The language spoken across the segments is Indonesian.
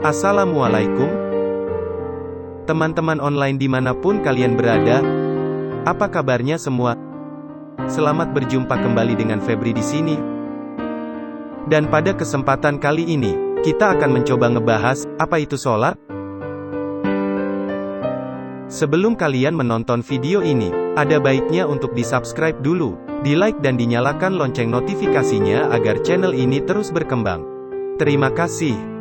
Assalamualaikum, teman-teman online dimanapun kalian berada. Apa kabarnya semua? Selamat berjumpa kembali dengan Febri di sini. Dan pada kesempatan kali ini, kita akan mencoba ngebahas, apa itu sholat? Sebelum kalian menonton video ini, ada baiknya untuk di-subscribe dulu, di-like dan dinyalakan lonceng notifikasinya agar channel ini terus berkembang. Terima kasih.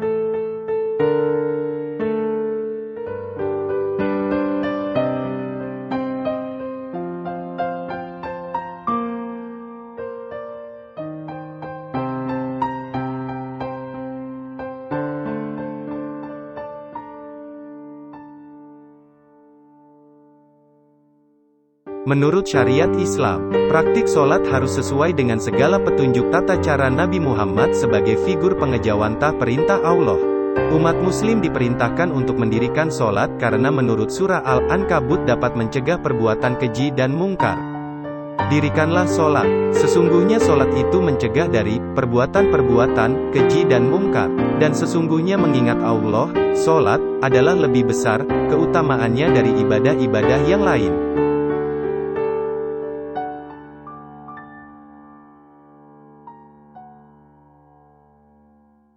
Menurut syariat Islam, praktik sholat harus sesuai dengan segala petunjuk tata cara Nabi Muhammad sebagai figur pengejawantah perintah Allah. Umat muslim diperintahkan untuk mendirikan sholat karena menurut surah Al-Ankabut dapat mencegah perbuatan keji dan mungkar. Dirikanlah sholat, sesungguhnya sholat itu mencegah dari perbuatan-perbuatan keji dan mungkar, dan sesungguhnya mengingat Allah, sholat adalah lebih besar keutamaannya dari ibadah-ibadah yang lain.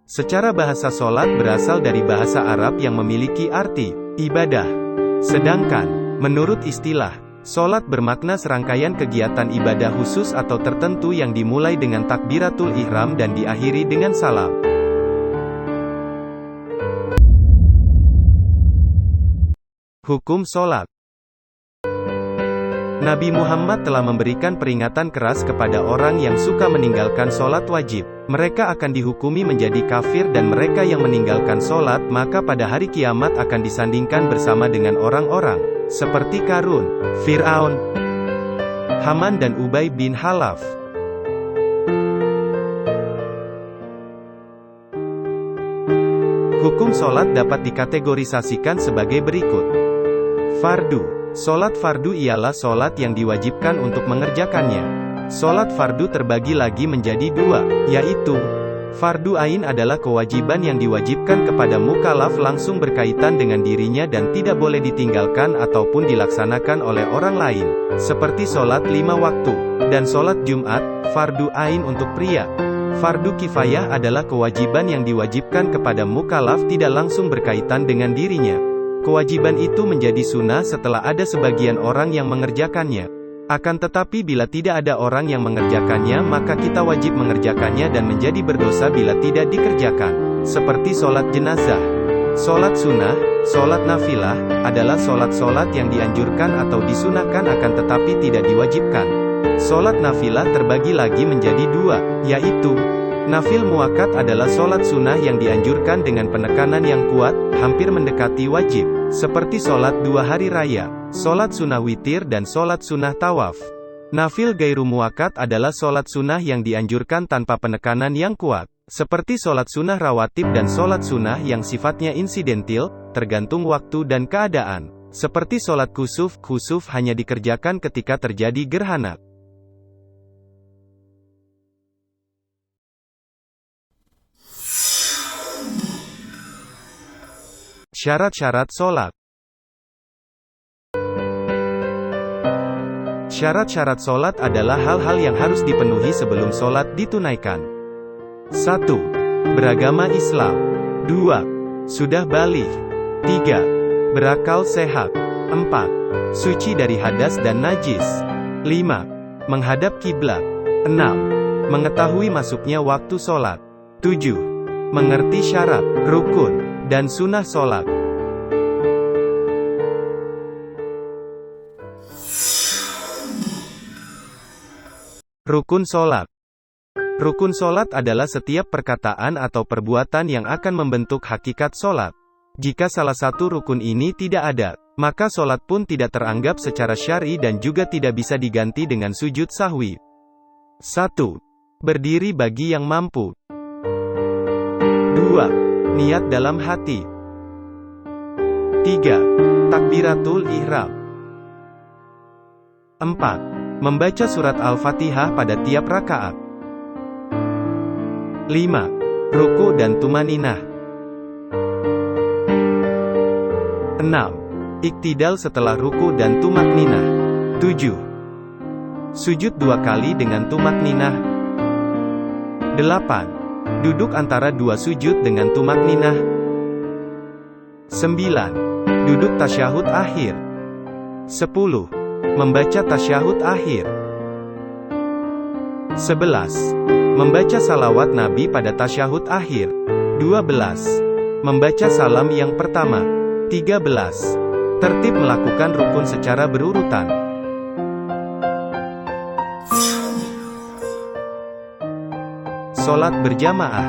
Secara bahasa sholat berasal dari bahasa Arab yang memiliki arti ibadah. Sedangkan, menurut istilah, sholat bermakna serangkaian kegiatan ibadah khusus atau tertentu yang dimulai dengan takbiratul ihram dan diakhiri dengan salam. Hukum sholat. Nabi Muhammad telah memberikan peringatan keras kepada orang yang suka meninggalkan sholat wajib. Mereka akan dihukumi menjadi kafir dan mereka yang meninggalkan sholat maka pada hari kiamat akan disandingkan bersama dengan orang-orang seperti Qarun, Fir'aun, Haman dan Ubay bin Khalaf. Hukum sholat dapat dikategorisasikan sebagai berikut. Fardu. Sholat fardu ialah sholat yang diwajibkan untuk mengerjakannya. Sholat fardu terbagi lagi menjadi dua, yaitu fardu ain adalah kewajiban yang diwajibkan kepada mukallaf langsung berkaitan dengan dirinya dan tidak boleh ditinggalkan ataupun dilaksanakan oleh orang lain, seperti sholat 5 waktu, dan sholat Jumat, fardu ain untuk pria. Fardu kifayah adalah kewajiban yang diwajibkan kepada mukallaf tidak langsung berkaitan dengan dirinya. Kewajiban itu menjadi sunnah setelah ada sebagian orang yang mengerjakannya. Akan tetapi bila tidak ada orang yang mengerjakannya maka kita wajib mengerjakannya dan menjadi berdosa bila tidak dikerjakan. Seperti sholat jenazah. Sholat sunnah, sholat nafilah, adalah sholat-sholat yang dianjurkan atau disunahkan akan tetapi tidak diwajibkan. Sholat nafilah terbagi lagi menjadi dua, yaitu nafil muakkad adalah sholat sunnah yang dianjurkan dengan penekanan yang kuat, hampir mendekati wajib, seperti sholat 2 hari raya, sholat sunnah witir dan sholat sunnah tawaf. Nafil gairu muakkad adalah sholat sunnah yang dianjurkan tanpa penekanan yang kuat, seperti sholat sunnah rawatib dan sholat sunnah yang sifatnya insidentil, tergantung waktu dan keadaan, seperti sholat kusuf. Kusuf hanya dikerjakan ketika terjadi gerhana. Syarat-syarat sholat. Syarat-syarat sholat adalah hal-hal yang harus dipenuhi sebelum sholat ditunaikan. 1. Beragama Islam. 2. Sudah baligh. 3. Berakal sehat. 4. Suci dari hadas dan najis. 5. Menghadap kiblat. 6. Mengetahui masuknya waktu sholat. 7. Mengerti syarat, rukun, dan sunnah sholat. Rukun sholat. Rukun sholat adalah setiap perkataan atau perbuatan yang akan membentuk hakikat sholat. Jika salah satu rukun ini tidak ada, maka sholat pun tidak teranggap secara syar'i dan juga tidak bisa diganti dengan sujud sahwi. 1. Berdiri bagi yang mampu. 2. Niat dalam hati. 3. Takbiratul ihram. 4. Membaca surat Al-Fatihah pada tiap rakaat. 5. Ruku dan tumaninah. 6. Iktidal setelah ruku dan tumakninah. 7. Sujud 2 kali dengan tumakninah. 8. Duduk antara 2 sujud dengan tumakninah. 9. Duduk tasyahud akhir. 10. Membaca tasyahud akhir. 11. Membaca salawat Nabi pada tasyahud akhir. 12. Membaca salam yang pertama. 13. Tertib melakukan rukun secara berurutan. Sholat berjamaah.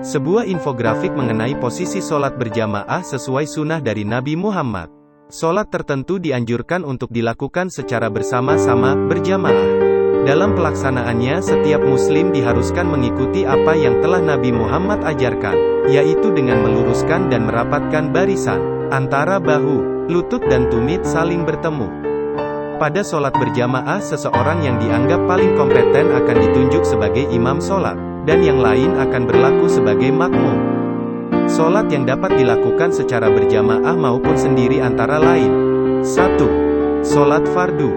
Sebuah infografik mengenai posisi sholat berjamaah sesuai sunnah dari Nabi Muhammad. Sholat tertentu dianjurkan untuk dilakukan secara bersama-sama, berjamaah. Dalam pelaksanaannya setiap muslim diharuskan mengikuti apa yang telah Nabi Muhammad ajarkan, yaitu dengan meluruskan dan merapatkan barisan antara bahu, lutut dan tumit saling bertemu. Pada sholat berjamaah seseorang yang dianggap paling kompeten akan ditunjuk sebagai imam sholat, dan yang lain akan berlaku sebagai makmum. Sholat yang dapat dilakukan secara berjamaah maupun sendiri antara lain: 1. Sholat fardu.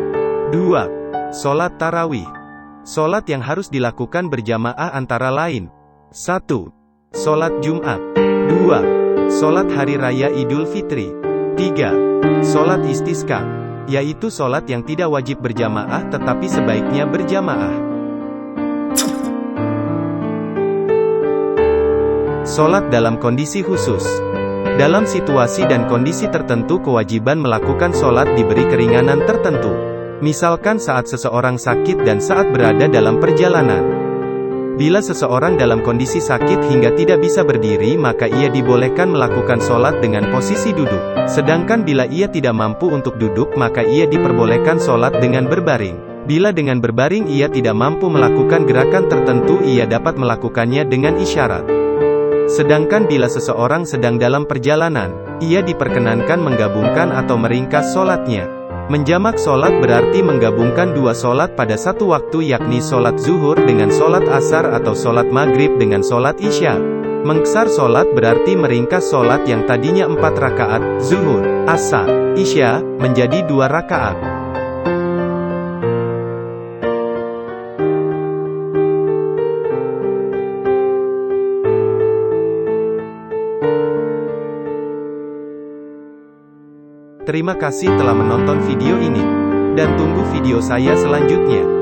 2. Sholat tarawih. Sholat yang harus dilakukan berjamaah antara lain: 1. Sholat Jumat. 2. Sholat Hari Raya Idul Fitri. 3. Sholat istisqa, yaitu sholat yang tidak wajib berjamaah tetapi sebaiknya berjamaah. Sholat dalam kondisi khusus. Dalam situasi dan kondisi tertentu kewajiban melakukan sholat diberi keringanan tertentu. Misalkan saat seseorang sakit dan saat berada dalam perjalanan. Bila seseorang dalam kondisi sakit hingga tidak bisa berdiri maka ia dibolehkan melakukan sholat dengan posisi duduk. Sedangkan bila ia tidak mampu untuk duduk maka ia diperbolehkan sholat dengan berbaring. Bila dengan berbaring ia tidak mampu melakukan gerakan tertentu ia dapat melakukannya dengan isyarat. Sedangkan bila seseorang sedang dalam perjalanan, ia diperkenankan menggabungkan atau meringkas sholatnya. Menjamak sholat berarti menggabungkan 2 sholat pada satu waktu yakni sholat zuhur dengan sholat asar atau sholat maghrib dengan sholat isya. Mengesar sholat berarti meringkas sholat yang tadinya 4 rakaat, zuhur, asar, isya, menjadi 2 rakaat. Terima kasih telah menonton video ini, dan tunggu video saya selanjutnya.